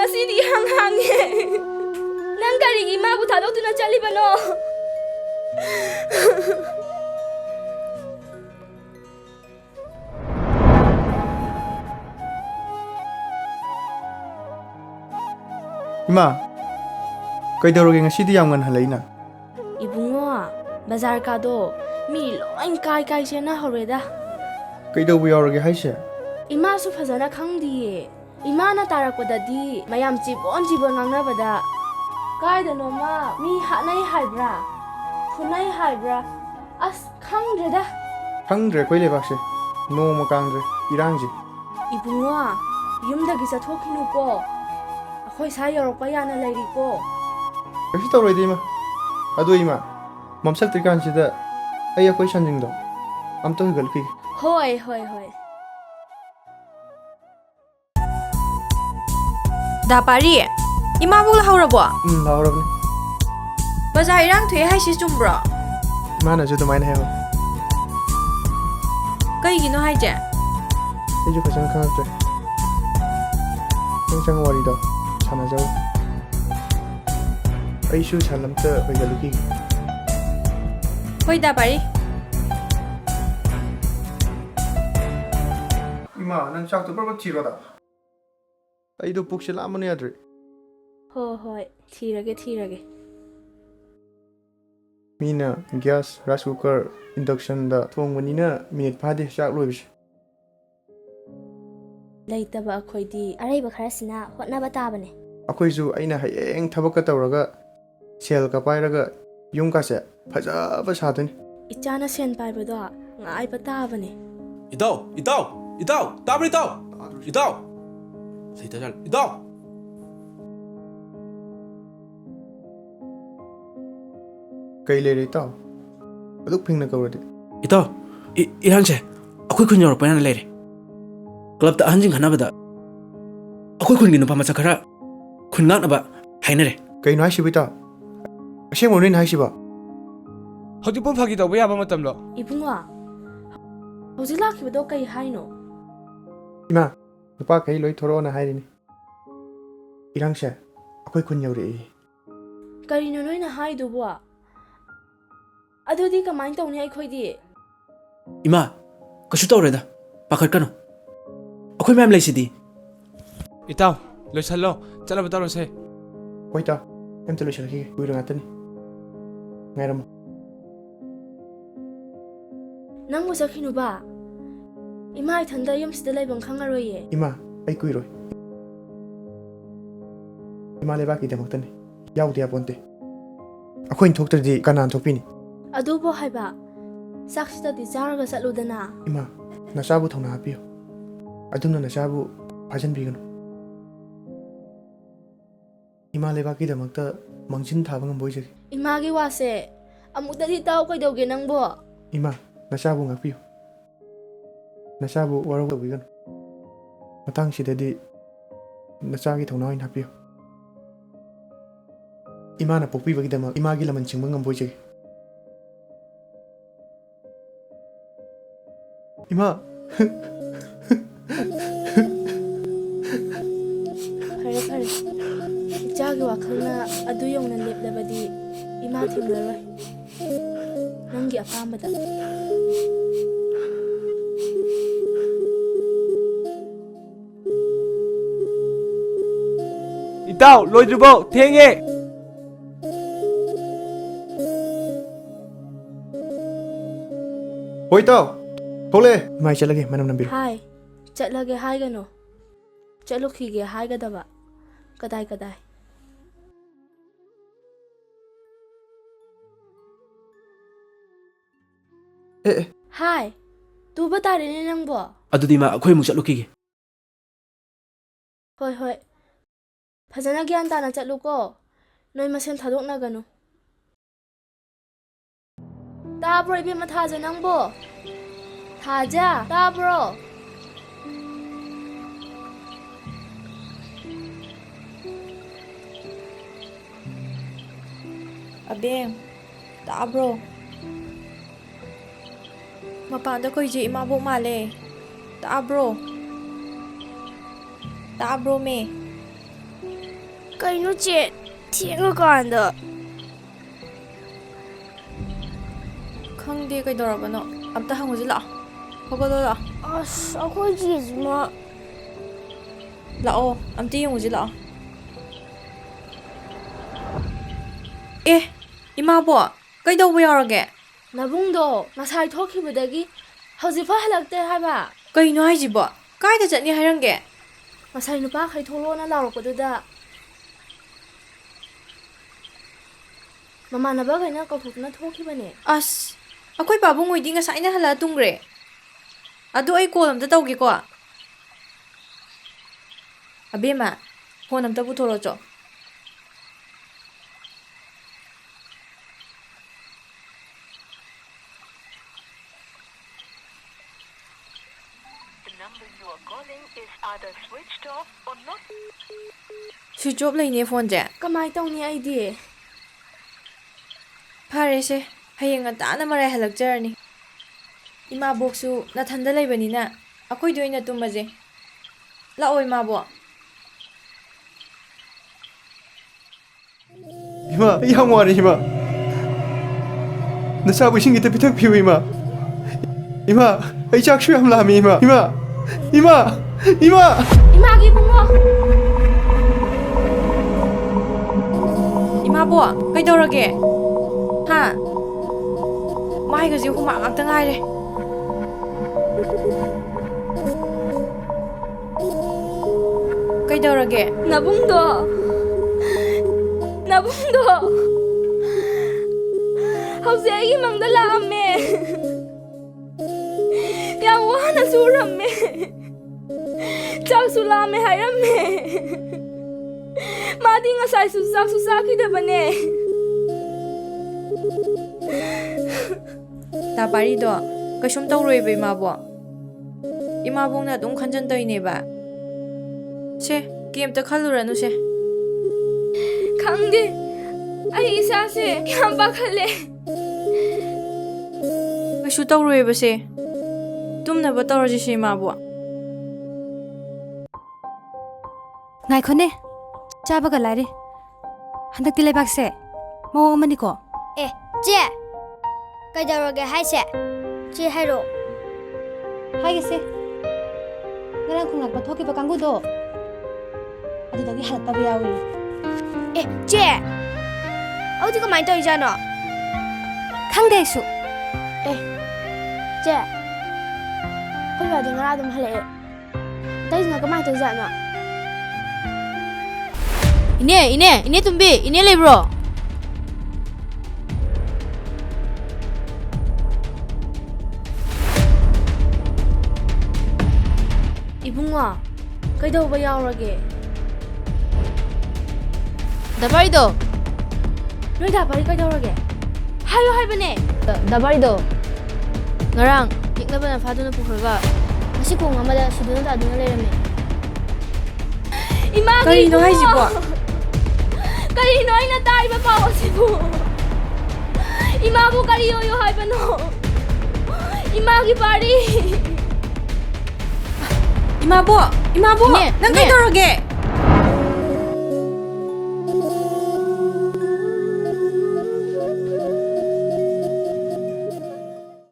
Ngasidi hang-hange. Nang karigi imabu thadokduna chalibano. Ima, kaidaurage ngasidi yam nganhalaina. Ibungo, bazar kado mi loin kai sena horeda. Kaidaubu yaurage haise? Ima su fazana khangdiye. Ima na tarakwadadi mayam chibon ngangnabada. Kaidano ma mi hanai haibra. Funai haibra. As khangdreda. Khangdre koi lebakse. Noma kangdre irangji. Ibungo, yumdagi chathokinu ko. Akhoi sa yorokpa yana lairi ko. Kaisi tawroide ima. Adu ima, mamsak trikanchida ai akhoi sanjingdo. Amto higalki. Hoi. Dapari, imabu lahorabo. Laurabni. Bazar irang thuye haisi chumbro. Mana ju dumaina hayo. Kaigino haije? Eju fasan khangatre. Nang warido sanajau. Aishu salamta higalki. Hoi dapari. Ima, nang chakto parbat chiroda. Aido pukse lamane adre. Hoi, thirage. Mina gas rice cooker induction da thongbanina minute phade chak loibse. Laitaba akhoi araiba kharasina hotnaba tabane. Akhoi aina hayeng thabak tawraga sel ka pairaga yung ka se phajaba sadani. Ichana sen paibado ngai patabane. Itaw, tabri itaw. Seitajal, itaw. Kai le taw. Aduk phingna kawrade. Itaw, irangche, akhoi khun yorok pana lere. Club ta hanjing hanabada. Akhoi khun gi nupa macha khara khun ngaknaba hainare. Kai no haisibita. Ashe monin haisiba. Hojik pun phagi tawba yaba matamlo. Ibunga. Hojilakibado kai haino. Ima, nupa kai loi thoro na hairini. Irangse akhoi khun yore. Karino noina haidubo. Adudi kamain tawni aikhoi Ima, kasu tawreda. Pakhatkano. Akhoi mayam leisidi. Itaw, loisallo, chalaba tawrose. Hoita, emte lo shalaki kuira ngatani. Ngairamo. Nang musakinu ba? Ima ithanda yumsida laibang khangaroye. Ima, ai kuiroi. Ima lebaki damaktani. Yaudi aponte. Akhoi thoktradi kanan thokpini. Adubo haiba. Saksida di jaraga satludana. Ima, nasabu thona hapiyo. Adumna nasabu phajan bigano. Ima lebaki damakta mangsin thaba ngamboise. Imagi wase amudadi taw kaidawge nangbo. Ima, nasabu ngakpiyo. Nasabu waraw bigano. Matang sidadi nasagi thona oin hapiyo. Ima na pokpi bagi damak imagi laman chingba ngamboise. Ima. Fare. Ichagi wakhalna adu yongna leplabadi ima thimlaroi. Nangi apamada. Itaw, loidribo, thenge. Hoita. Thole. Mai chalage manam nambir. Hai. Chatlage haigano. Chalukhige haigadaba. Kadai. Hai. Tu batare ni nangbo. Adudi ma akhoi mu chatlukige. Hoi. Phajana gyan tana chatluko. Noi masen thadoknagano. Tabro ibe mathaja nangbo. Thaja, tabro. Abeng, tabro. Mapanda ko imabu male. Tabro me. ꯀꯩꯅꯣ ꯆꯦ ꯊꯦꯡꯉꯀꯥꯟꯗ ꯈꯪꯗꯦ ꯀꯩꯗꯧꯔꯕꯅꯣ ꯑꯝꯇ ꯍꯪꯉꯨꯁꯤ ꯂꯥꯛꯑꯣ ꯍꯧꯒꯠꯂꯣ ꯂꯥꯛꯑꯣ ꯑꯁ ꯑꯩꯈꯣꯏ ꯆꯦꯁꯤꯃ ꯂꯥꯛꯑꯣ ꯑꯝꯇ ꯌꯦꯡꯉꯨꯁꯤ ꯂꯥꯛꯑꯣ ꯑꯦ ꯏꯃꯥꯕꯣ ꯀꯩꯗꯧꯕ ꯌꯥꯎꯔꯒꯦ ꯅꯕꯨꯡꯗꯣ ꯉꯁꯥꯏ ꯊꯣꯛꯈꯤꯕꯗꯒꯤ ꯍꯧꯖꯤꯛꯐꯥꯎ ꯍꯜꯂꯛꯇꯦ ꯍꯥꯏꯕ ꯀꯩꯅꯣ ꯍꯥꯏꯁꯤꯕꯣ ꯀꯥꯏꯗ ꯆꯠꯅꯤ ꯍꯥꯏꯔꯝꯒꯦ ꯉꯁꯥꯏ ꯅꯨꯄꯥꯈꯩ ꯊꯣꯛꯂꯛꯑꯣꯅ ꯂꯥꯎꯔꯛꯄꯗꯨꯗ ꯃꯃꯥꯟꯅꯕꯈꯩꯅ ꯀꯧꯊꯣꯛꯇꯨꯅ ꯊꯣꯛꯈꯤꯕꯅꯦ ꯑꯁ ꯑꯩꯈꯣꯏ ꯄꯥꯕꯨꯡ ꯍꯣꯏꯗꯤ ꯉꯁꯥꯏꯅ ꯍꯜꯂꯛꯑ ꯇꯨꯝꯈ꯭ꯔꯦ ꯑꯗꯨ ꯑꯩ ꯀꯣꯜ ꯑꯝꯇ ꯇꯧꯒꯦꯀꯣ ꯑꯕꯦꯝꯃ ꯐꯣꯟ ꯑꯝꯇ ꯄꯨꯊꯣꯔꯛꯑꯣ ꯁ꯭ꯋꯤꯆ ꯑꯣꯐ ꯂꯩꯅꯦ ꯐꯣꯟꯁꯦ ꯀꯃꯥꯏꯅ ꯇꯧꯅꯤ ꯑꯩꯗꯤ ꯐꯔꯦꯁꯦ ꯍꯌꯦꯡ ꯉꯟꯇꯥꯅ ꯃꯔꯥꯏ ꯍꯜꯂꯛꯆꯔꯅꯤ ꯏꯃꯥꯕꯣꯛꯁꯨ ꯅꯊꯟꯗ ꯂꯩꯕꯅꯤꯅ ꯑꯩꯈꯣꯏꯗ ꯑꯣꯏꯅ ꯇꯨꯝꯃꯁꯦ ꯂꯥꯛꯑꯣ ꯏꯃꯥꯕꯣꯛ 이마, 이 항모 아니 이마. 나 사부 신기 때 비탁 피우 이마. 이마, 이 작슈 함라미 이마. 이마, 이마, 이마. 이마기 붕어 이마ꯕꯣꯛ ꯀꯩꯗꯧꯔꯒꯦ ꯍꯥ ꯃꯥꯏꯒꯁꯦ ꯍꯨꯃꯥꯡ ꯉꯥꯛꯇ ꯉꯥꯏꯔꯦ ꯀꯩꯗꯧꯔꯒꯦ 나붕도 hꯧꯖꯤꯛ ꯑꯩꯒꯤ ꯃꯪꯗ ꯂꯥꯛꯑꯝꯃꯦ ꯌꯥꯝ ꯋꯥꯅ ꯁꯨꯔꯝꯃꯦ ꯆꯥꯛꯁꯨ ꯂꯥꯝꯃꯦ ꯍꯥꯏꯔꯝꯃꯦ ꯃꯥꯗꯤ ꯉꯁꯥꯏꯁꯨ ꯆꯥꯛꯁꯨ ꯆꯥꯈꯤꯗꯕꯅꯦ ꯇꯥ ꯄꯥꯔꯤꯗꯣ ꯀꯩꯁꯨꯝ ꯇꯧꯔꯣꯏꯕ ꯏꯃꯥꯕꯣꯛ ꯏꯃꯥꯕꯣꯛꯅ ꯑꯗꯨꯝ ꯈꯟꯖꯟꯗꯣꯏꯅꯦꯕ ꯁꯦ ꯀꯩꯝꯇ ꯈꯜꯂꯨꯔꯅꯨꯁꯦ ꯈꯪꯗꯦ ꯑꯩ ꯏꯁꯥꯁꯦ ꯌꯥꯝ ꯄꯥꯈꯠꯂꯦ ꯀꯩꯁꯨ ꯇꯧꯔꯣꯏꯕꯁꯦ ꯇꯨꯝꯅꯕ ꯇꯧꯔꯁꯤꯁꯦ ꯏꯃꯥꯕꯣꯛ ꯉꯥꯏꯈꯣꯅꯦ ꯆꯥꯕꯒ ꯂꯥꯏꯔꯤ ꯍꯟꯗꯛꯇꯤ ꯂꯩꯕꯥꯛꯁꯦ ꯃꯑꯣꯡ ꯑꯃꯅꯤꯀꯣ ꯑꯦ ꯆꯦ ꯀꯩꯗꯧꯔꯒꯦ ꯍꯥꯏꯁꯦ ꯆꯦ ꯍꯥꯏꯔꯣ ꯍꯥꯏꯒꯦꯁꯦ ꯉꯔꯥꯡ ꯈꯣꯡꯂꯥꯛꯄ ꯊꯣꯛꯈꯤꯕ ꯀꯥꯡꯕꯨꯗꯣ ꯑꯗꯨꯗꯒꯤ ꯍꯜꯂꯛꯇꯕ ꯌꯥꯎꯏ ꯑꯦ ꯆꯦ ꯑꯗꯨꯗꯤ ꯀꯃꯥꯏꯅ ꯇꯧꯔꯤꯖꯥꯠꯅꯣ ꯈꯪꯗꯦ ꯑꯩꯁꯨ ꯆꯦ ꯑꯩꯈꯣꯏ ꯕꯥꯗꯤ ꯉꯔꯥꯡ ꯑꯗꯨꯝ ꯍꯜꯂꯛꯑꯦ ꯑꯇꯩꯁꯤꯅ ꯀꯃꯥꯏꯅ ꯇꯧꯔꯤꯖꯥꯠꯅꯣ 이네 tumbi 이네 레브로 이붕아 ꯀꯩꯗꯧꯕ ꯌꯥꯎꯔꯒꯦ 다바리도 ꯅꯣꯏ ꯗꯥꯕꯥꯔꯤ ꯀꯩꯗꯧꯔꯒꯦ ꯍꯥꯏꯌꯣ ꯍꯥꯏꯕꯅꯦ 다바리도 ngarang ꯌꯦꯛꯅꯕꯅ ꯐꯥꯗꯨꯅ ꯄꯨꯈ꯭ꯔꯒ ꯉꯁꯤ ꯈꯣꯡ ꯑꯃꯗ ꯁꯤꯗꯨꯅ ꯇꯥꯗꯨꯅ ꯂꯩꯔꯝꯃꯦ 이마기 ꯀꯔꯤꯅꯣ ꯍꯥꯏꯁꯤꯕꯣ ꯀꯔꯤꯅꯣ ꯑꯩꯅ ꯇꯥꯏꯕ ꯄꯥꯎ ꯑꯁꯤꯕꯨ 이마ꯕꯨ ꯀꯔꯤ ꯑꯣꯏꯌꯣ ꯍꯥꯏꯕꯅꯣ 이마기 바리 이마보! 이마보! 네, 난 네. 그러게!